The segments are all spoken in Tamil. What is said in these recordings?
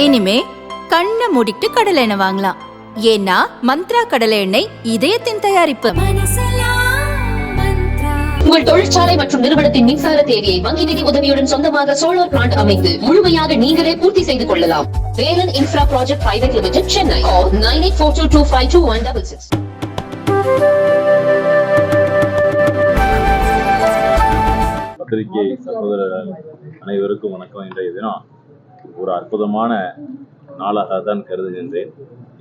இனிமே கண்ணை மூடிட்டு கடலை எண்ணெய் வாங்கலாம். ஏன்னா மந்த்ரா கடலை எண்ணெய் இதயத்தின் தயாரிப்பு. உங்கள் தொழிற்சாலை மற்றும் நிறுவனத்தின் மின்சார தேவையை வங்கி நிதி உதவியுடன் சொந்தமாக சோலார் பிளான்ட் அமைத்து முழுமையாக நீங்களே பூர்த்தி செய்து கொள்ளலாம். Velan infra project private limited, Chennai. 9842252166. பத்திரிகை சகோதரர்கள் அனைவருக்கும் வணக்கம். இன்றைய தினம் ஒரு அற்புதமான நாளாக தான் கருதுகின்றேன்.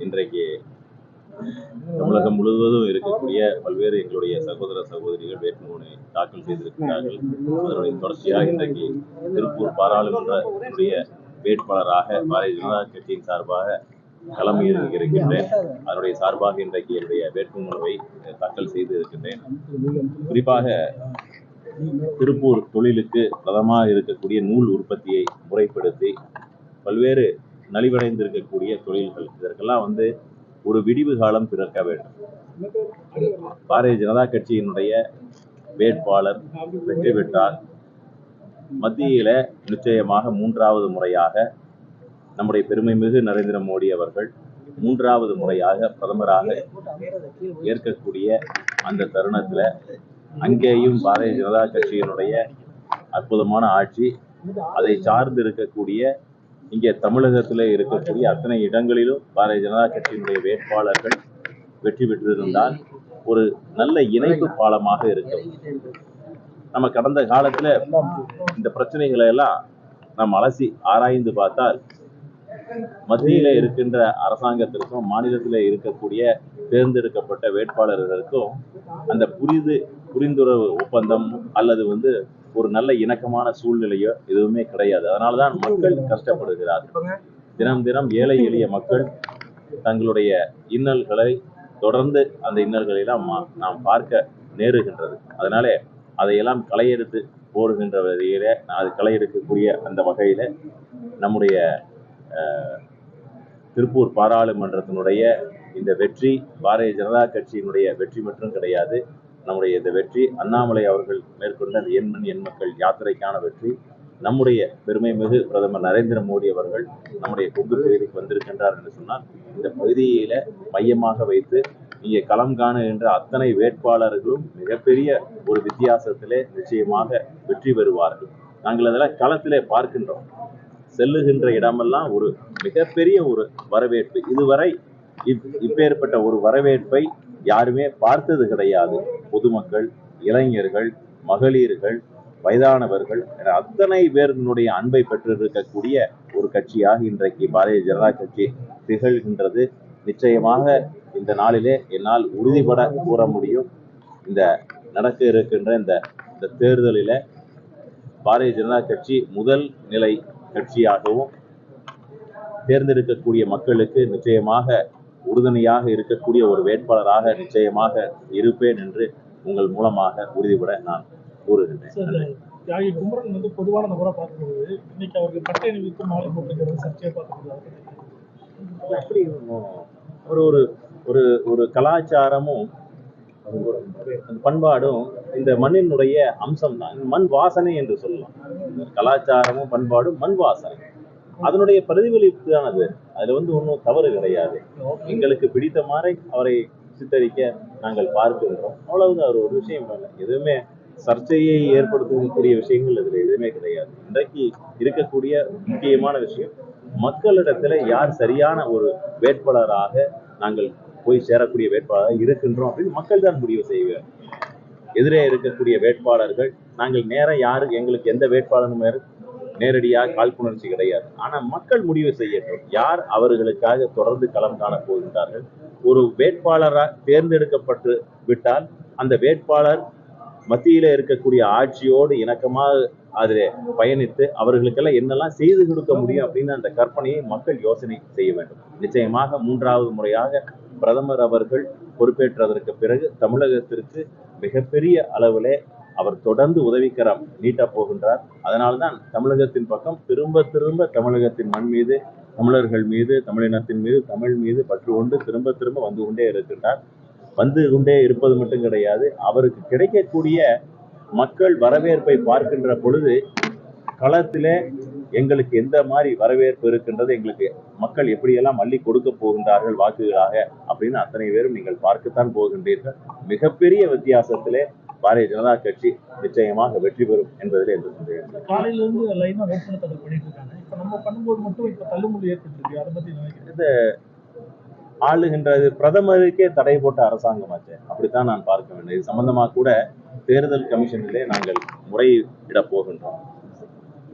இன்றைக்கு தமிழகம் முழுவதும் இருக்கக்கூடிய பல்வேறு எங்களுடைய சகோதர சகோதரிகள் வேட்புமனு தாக்கல் செய்திருக்கிறார்கள். அதனுடைய தொடர்ச்சியாக இன்றைக்கு திருப்பூர் பாராளுமன்றத்துடைய வேட்பாளராக பாரதிய ஜனதா கட்சியின் சார்பாக களமிறங்கியிருக்கின்றேன். அதனுடைய சார்பாக இன்றைக்கு என்னுடைய வேட்புமனுவை தாக்கல் செய்து இருக்கின்றேன். குறிப்பாக திருப்பூர் தொழிலுக்கு பிரதமாக இருக்கக்கூடிய நூல் உற்பத்தியை முறைப்படுத்தி பல்வேறு நலிவடைந்திருக்கக்கூடிய தொழில்கள், இதற்கெல்லாம் ஒரு விடிவு காலம் பிறக்க வேண்டும். பாரதிய ஜனதா கட்சியினுடைய வேட்பாளர் வெற்றி பெற்றார். மத்தியில நிச்சயமாக மூன்றாவது முறையாக நம்முடைய பெருமைமிகு நரேந்திர மோடி அவர்கள் மூன்றாவது முறையாக பிரதமராக ஏற்கக்கூடிய அந்த தருணத்துல அங்கேயும் பாரதிய ஜனதா கட்சியினுடைய அற்புதமான ஆட்சி, அதை சார்ந்து இருக்கக்கூடிய இங்கே தமிழகத்தில் இருக்கக்கூடிய அத்தனை இடங்களிலும் பாரதிய ஜனதா கட்சியினுடைய வேட்பாளர்கள் வெற்றி பெற்றிருந்தால் ஒரு நல்ல இணைப்பு பாலமாக இருக்கும். நம்ம கடந்த காலத்துல இந்த பிரச்சனைகளை எல்லாம் நாம் அலசி ஆராய்ந்து பார்த்தால் மத்தியில இருக்கின்ற அரசாங்கத்திற்கும் மாநிலத்தில் இருக்கக்கூடிய தேர்ந்தெடுக்கப்பட்ட வேட்பாளர்களுக்கும் அந்த புரிந்துணர்வு ஒப்பந்தம் அல்லது ஒரு நல்ல இணக்கமான சூழ்நிலையோ எதுவுமே கிடையாது. அதனாலதான் மக்கள் கஷ்டப்படுகிறார்கள். தினம் தினம் ஏழை எளிய மக்கள் தங்களுடைய இன்னல்களை தொடர்ந்து அந்த இன்னல்களை எல்லாம் நாம் பார்க்க நேருகின்றது. அதனால அதையெல்லாம் களையெடுத்து போடுகின்ற வகையில, அது களையெடுக்கக்கூடிய அந்த வகையில நம்முடைய திருப்பூர் பாராளுமன்றத்தினுடைய இந்த வெற்றி பாரதிய ஜனதா கட்சியினுடைய வெற்றி மட்டும் கிடையாது. நம்முடைய இந்த வெற்றி அண்ணாமலை அவர்கள் மேற்கொண்ட அந்த எண் மக்கள் யாத்திரைக்கான வெற்றி. நம்முடைய பெருமை மிகு பிரதமர் நரேந்திர மோடி அவர்கள் நம்முடைய கொங்கு பகுதிக்கு வந்திருக்கின்றார் என்று சொன்னால் இந்த பகுதியில மையமாக வைத்து இங்கே களம் காணுகின்ற அத்தனை வேட்பாளர்களும் மிகப்பெரிய ஒரு வித்தியாசத்திலே நிச்சயமாக வெற்றி பெறுவார்கள். நாங்கள் அதெல்லாம் களத்திலே பார்க்கின்றோம். செல்லுகின்ற இடமெல்லாம் ஒரு மிகப்பெரிய ஒரு வரவேற்பு. இதுவரை இப்பேற்பட்ட ஒரு வரவேற்பை யாருமே பார்த்தது கிடையாது. பொதுமக்கள், இளைஞர்கள், மகளிர்கள், வயதானவர்கள் என அத்தனை பேர்களுடைய அன்பை பெற்றிருக்கக்கூடிய ஒரு கட்சியாக இன்றைக்கு பாரதிய ஜனதா கட்சி திகழ்கின்றது. நிச்சயமாக இந்த நாளிலே என்னால் உறுதிபட கூற முடியும், இந்த நடக்க இருக்கின்ற இந்த தேர்தலில பாரதிய ஜனதா கட்சி முதல் நிலை கட்சியாகவும் தேர்ந்தெடுக்கக்கூடிய மக்களுக்கு நிச்சயமாக உறுதுணையாக இருக்கக்கூடிய ஒரு வேட்பாளராக நிச்சயமாக இருப்பேன் என்று உங்கள் மூலமாக உறுதிபட நான் கூறுகின்றேன். பொதுவான நபரா பார்க்கும்போது இன்னைக்கு அவருக்கு பட்டை அணிவித்து மாலை போட்டிருக்கிறது சர்ச்சையை பார்க்கறது. ஒரு ஒரு ஒரு கலாச்சாரமும் பண்பாடும் இந்த மண்ணினுடைய அம்சம் தான். மண் வாசனை என்று சொல்லலாம். கலாச்சாரமும் பண்பாடும் மண் வாசனை, அதனுடைய பிரதிபலிப்பு தான் அது. அதுல ஒன்றும் தவறு கிடையாது. எங்களுக்கு பிடித்த மாதிரி அவரை சித்தரிக்க நாங்கள் பார்க்கின்றோம், அவ்வளவுதான். ஒரு விஷயம் இல்லை. எதுவுமே சர்ச்சையை ஏற்படுத்தக்கூடிய விஷயங்கள் இதுல எதுவுமே கிடையாது. இன்றைக்கு இருக்கக்கூடிய முக்கியமான விஷயம், மக்களிடத்துல யார் சரியான ஒரு வேட்பாளராக நாங்கள் போய் சேரக்கூடிய வேட்பாளராக இருக்கின்றோம் அப்படின்னு மக்கள் தான் முடிவு செய்வார். எதிரே இருக்கக்கூடிய வேட்பாளர்கள் நாங்கள் நேரம் யாரு, எங்களுக்கு எந்த வேட்பாளரும் நேரடியாக காழ்ப்புணர்ச்சி கிடையாது. ஆனா மக்கள் முடிவு செய்யட்டும் யார் அவர்களுக்காக தொடர்ந்து களம் காண போகின்றார்கள். ஒரு வேட்பாளராக தேர்ந்தெடுக்கப்பட்டு விட்டால் அந்த வேட்பாளர் மத்தியில இருக்கக்கூடிய ஆட்சியோடு இணக்கமாக அதில் பயணித்து அவர்களுக்கெல்லாம் என்னெல்லாம் செய்து கொடுக்க முடியும் அப்படின்னு அந்த கற்பனையை மக்கள் யோசனை செய்ய வேண்டும். நிச்சயமாக மூன்றாவது முறையாக பிரதமர் அவர்கள் பொறுப்பேற்றதற்கு பிறகு தமிழகத்திற்கு மிகப்பெரிய அளவிலே அவர் தொடர்ந்து உதவிக்கரம் நீட்டப் போகின்றார். அதனால்தான் தமிழகத்தின் பக்கம் திரும்ப திரும்ப தமிழகத்தின் மண் மீது, தமிழர்கள் மீது, தமிழினத்தின் மீது, தமிழ் மீது பற்று கொண்டு திரும்ப திரும்ப வந்து கொண்டே இருக்கின்றார். வந்து கொண்டே இருப்பது மட்டும் கிடையாது, அவருக்கு கிடைக்கக்கூடிய மக்கள் வரவேற்பை பார்க்கின்ற பொழுது களத்திலே எங்களுக்கு எந்த மாதிரி வரவேற்பு இருக்கின்றது, எங்களுக்கு மக்கள் எப்படியெல்லாம் அள்ளி கொடுக்க போகின்றார்கள் வாக்குகளாக அப்படின்னு அத்தனை பேரும் நீங்கள் பார்க்கத்தான் போகின்றீர்கள். மிகப்பெரிய வித்தியாசத்திலே பாரதிய ஜனதா கட்சி நிச்சயமாக வெற்றி பெறும் என்பதிலே எந்த சந்தேகம் இல்லை. காலையில இருந்து லைனா வேட்புமனு தாக்கல் பண்ணிட்டு இருக்காங்க. இப்ப நம்ம பண்ணும்போது மட்டும் இப்ப தள்ளுமுள்ளி ஏற்பட்டிருக்கு. அதை பத்தி நினைக்கிறேன். ஆளுகின்றது பிரதமருக்கே தடை போட்ட அரசாங்கமாச்சு, அப்படித்தான் நான் பார்க்க வேண்டும். இது சம்பந்தமா கூட தேர்தல் கமிஷனிலே நாங்கள் முறையிட போகின்றோம்.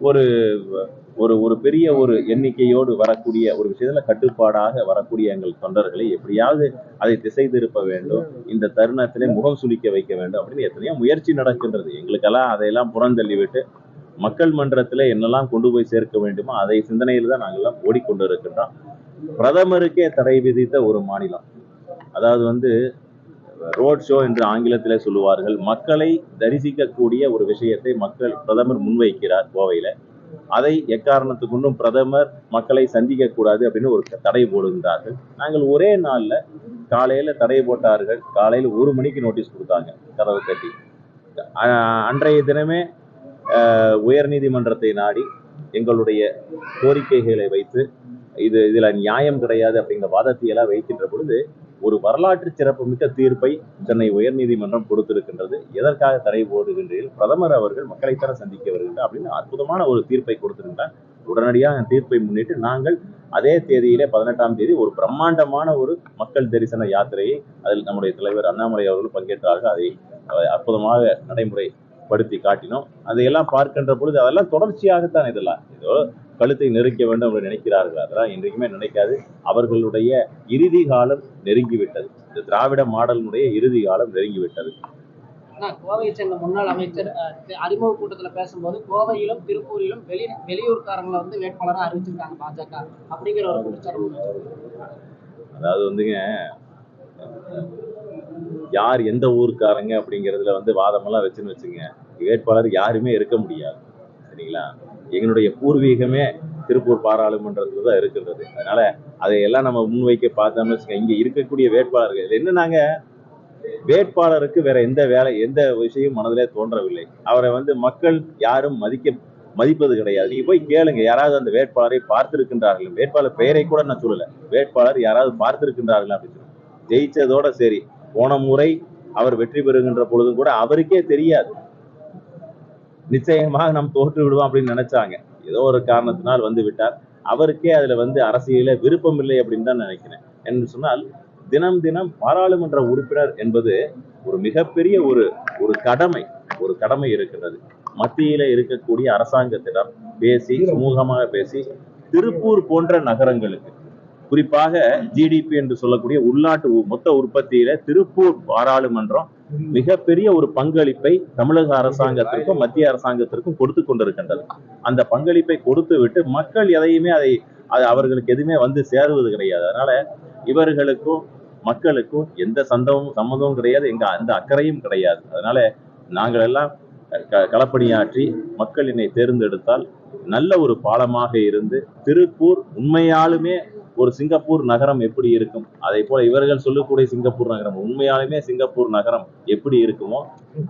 ஒரு ஒரு ஒரு பெரிய ஒரு எண்ணிக்கையோடு வரக்கூடிய ஒரு விஷயத்துல கட்டுப்பாடாக வரக்கூடிய எங்கள் தொண்டர்களை எப்படியாவது அதை திசை திருப்ப வேண்டும், இந்த தருணத்திலே முகம் சுளிக்க வைக்க வேண்டும் அப்படின்னு எத்தனையோ முயற்சி நடக்கின்றது. எங்களுக்கெல்லாம் அதையெல்லாம் புறந்தள்ளி விட்டு மக்கள் மன்றத்துல என்னெல்லாம் கொண்டு போய் சேர்க்க வேண்டுமோ அதை சிந்தனையில் தான் நாங்கள்லாம் ஓடிக்கொண்டு இருக்கின்றோம். பிரதமருக்கே தடை விதித்த ஒரு மாநிலம், அதாவது ரோட் ஷோ என்று ஆங்கிலத்திலே சொல்லுவார்கள், மக்களை தரிசிக்கக்கூடிய ஒரு விஷயத்தை பிரதமர் முன்வைக்கிறார் கோவையில. அதை எக்காரணத்து கொண்டும் பிரதமர் மக்களை சந்திக்க கூடாது அப்படின்னு ஒரு தடை போடுகின்றார்கள். நாங்கள் ஒரே நாள்ல காலையில தடை போட்டார்கள். காலையில 1 மணிக்கு நோட்டீஸ் கொடுத்தாங்க கதவு கட்டி. அன்றைய தினமே உயர்நீதிமன்றத்தை நாடி எங்களுடைய கோரிக்கைகளை வைத்து இதுல நியாயம் கிடையாது அப்படிங்கிற வாதத்தை எல்லாம் வைக்கின்ற பொழுது ஒரு வரலாற்று சிறப்புமிக்க தீர்ப்பை சென்னை உயர்நீதிமன்றம் கொடுத்திருக்கின்றது. எதற்காக தடை போடுகின்றீர்கள், பிரதமர் அவர்கள் மக்களைத்தர சந்திக்க வருகின்றார் அப்படின்னு அற்புதமான ஒரு தீர்ப்பை கொடுத்திருந்தார். உடனடியாக தீர்ப்பை முன்னிட்டு நாங்கள் அதே தேதியிலே 18ஆம் தேதி ஒரு பிரம்மாண்டமான ஒரு மக்கள் தரிசன யாத்திரையை அதில் நம்முடைய தலைவர் அண்ணாமலை அவர்கள் பங்கேற்றார்கள். அதை அற்புதமாக நடைமுறைப்படுத்தி காட்டினோம். அதையெல்லாம் பார்க்கின்ற பொழுது அதெல்லாம் தொடர்ச்சியாகத்தான், இதெல்லாம் ஏதோ கழுத்தை நெருக்க வேண்டும் என்று நினைக்கிறார்கள். அதெல்லாம் இன்றைக்குமே நினைக்காது. அவர்களுடைய இறுதி காலம் நெருங்கிவிட்டது. இந்த திராவிட மாடலினுடைய இறுதி காலம் நெருங்கிவிட்டது. கோவையை சேர்ந்த முன்னாள் அமைச்சர் அறிமுக கூட்டத்துல பேசும்போது கோவையிலும் திருப்பூரிலும் வெளியூர்காரங்களை வேட்பாளராக அறிவிச்சிருக்காங்க பாஜக அப்படிங்கிற ஒரு குற்றச்சாட்டு. அதாவது யார் எந்த ஊருக்காரங்க அப்படிங்கிறதுல வாதமெல்லாம் வச்சுன்னு வச்சுங்க, வேட்பாளர் யாருமே இருக்க முடியாது. சரிங்களா? எங்களுடைய பூர்வீகமே திருப்பூர் பாராளுமன்றத்தில் தான் இருக்கின்றது. அதனால அதையெல்லாம் நம்ம முன்வைக்க பார்த்தோம்னு வச்சுக்கோங்க, இங்க இருக்கக்கூடிய வேட்பாளர்கள் என்ன, நாங்க வேட்பாளருக்கு வேற எந்த விஷயம் மனதிலே தோன்றவில்லை. அவரை மக்கள் யாரும் மதிப்பது கிடையாது. நீங்க போய் கேளுங்க, யாராவது அந்த வேட்பாளரை பார்த்திருக்கின்றார்கள், வேட்பாளர் பெயரை கூட நான் சொல்லல, வேட்பாளர் யாராவது பார்த்திருக்கின்றார்கள் அப்படின்னு. ஜெயிச்சதோட சரி, போன முறை அவர் வெற்றி பெறுகின்ற பொழுதும் கூட அவருக்கே தெரியாது. நிச்சயமாக நாம் தோற்று விடுவோம் அப்படின்னு நினைச்சாங்க. ஏதோ ஒரு காரணத்தினால் விட்டார். அவருக்கே அதுல அரசியல விருப்பம் இல்லை அப்படின்னு தான் நினைக்கிறேன். என்று சொன்னால் தினம் தினம் பாராளுமன்ற உறுப்பினர் என்பது ஒரு மிகப்பெரிய ஒரு கடமை இருக்கிறது. மத்தியில இருக்கக்கூடிய அரசாங்கத்திடம் பேசி சுமூகமாக பேசி திருப்பூர் போன்ற நகரங்களுக்கு, குறிப்பாக ஜிடிபி என்று சொல்லக்கூடிய உள்நாட்டு மொத்த உற்பத்தியில திருப்பூர் பாராளுமன்றம் மிகப்பெரிய ஒரு பங்களிப்பை தமிழக அரசாங்கத்திற்கும் மத்திய அரசாங்கத்திற்கும் கொடுத்து கொண்டிருக்கின்றது. அந்த பங்களிப்பை கொடுத்து விட்டு மக்கள் எதையுமே அவர்களுக்கு எதுவுமே சேருவது கிடையாது. அதனால இவர்களுக்கும் மக்களுக்கும் எந்த சம்மந்தமும் கிடையாது, அந்த அக்கறையும் கிடையாது. அதனால நாங்கள் எல்லாம் களப்பணியாற்றி மக்கள் என்னை தேர்ந்தெடுத்தால் நல்ல ஒரு பாலமாக இருந்து திருப்பூர் உண்மையாலுமே ஒரு சிங்கப்பூர் நகரம் எப்படி இருக்கும், அதை போல இவர்கள் சொல்லக்கூடிய சிங்கப்பூர் நகரம் உண்மையாலுமே சிங்கப்பூர் நகரம் எப்படி இருக்குமோ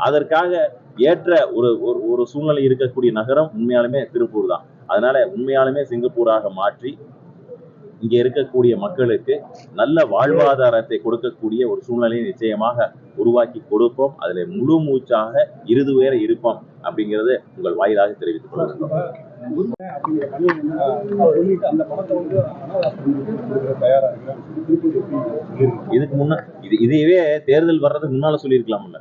அதற்காக ஏற்ற ஒரு சூழ்நிலை இருக்கக்கூடிய நகரம் உண்மையாலுமே திருப்பூர் தான். அதனால உண்மையாலுமே சிங்கப்பூராக மாற்றி இங்க இருக்கக்கூடிய மக்களுக்கு நல்ல வாழ்வாதாரத்தை கொடுக்கக்கூடிய ஒரு சூழ்நிலையை நிச்சயமாக உருவாக்கி கொடுப்போம். அதுல முழு மூச்சாக இறுதி வேற இருப்போம் அப்படிங்கறது உங்கள் வாயிலாக தெரிவித்துக் கொள்கிறோம். இதுக்கு முன்ன இதையவே தேர்தல் வர்றதுக்கு முன்னால சொல்லியிருக்கலாம்ல.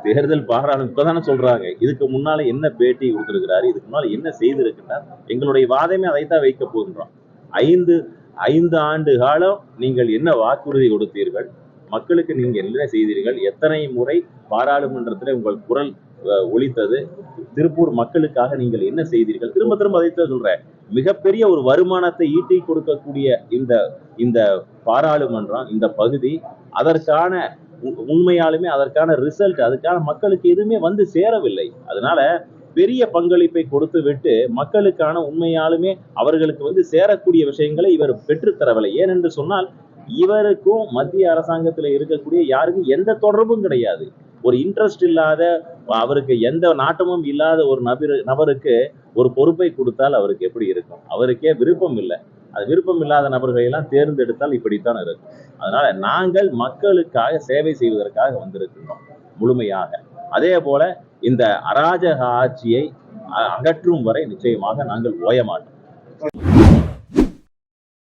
தேர்தல் பாராளுமன்ற இப்பதானே சொல்றாங்க. இதுக்கு முன்னால என்ன பேட்டி கொடுத்திருக்கிறாரு, இதுக்கு முன்னால என்ன செய்திருக்கிறார், எங்களுடைய வாதமே அதைத்தான் வைக்க போகின்றோம். 5 ஆண்டு காலம் நீங்கள் என்ன வாக்குறுதி கொடுத்தீர்கள், மக்களுக்கு நீங்க என்ன செய்தீர்கள், எத்தனை முறை பாராளுமன்றத்தில் உங்கள் குரல் ஒலித்தது, திருப்பூர் மக்களுக்காக நீங்கள் என்ன செய்தீர்கள், திரும்ப திரும்ப அதைத்தான் சொல்றேன். மிகப்பெரிய ஒரு வருமானத்தை ஈட்டி கொடுக்கக்கூடிய இந்த பாராளுமன்றம், இந்த பகுதி, அதற்கான உண்மையாலுமே அதற்கான ரிசல்ட், அதுக்கான மக்களுக்கு எதுவுமே சேரவில்லை. அதனால பெரிய பங்களிப்பை கொடுத்து விட்டு மக்களுக்கான உண்மையாலுமே அவர்களுக்கு சேரக்கூடிய விஷயங்களை இவர் பெற்றுத்தரவில்லை. ஏனென்று சொன்னால் இவருக்கும் மத்திய அரசாங்கத்தில் இருக்கக்கூடிய யாருக்கும் எந்த தொடர்பும் கிடையாது. ஒரு இன்ட்ரெஸ்ட் இல்லாத, அவருக்கு எந்த நாட்டமும் இல்லாத ஒரு நபருக்கு ஒரு பொறுப்பை கொடுத்தால் அவருக்கு எப்படி இருக்கும்? அவருக்கே விருப்பம் இல்லை. அது விருப்பம் இல்லாத நபர்களை எல்லாம் தேர்ந்தெடுத்தால் இப்படித்தான் இருக்கும். அதனால நாங்கள் மக்களுக்காக சேவை செய்வதற்காக வந்திருக்கிறோம் முழுமையாக. அதே போல இந்த அராஜக ஆட்சியை அகற்றும் வரை நிச்சயமாக நாங்கள் ஓய மாட்டோம்.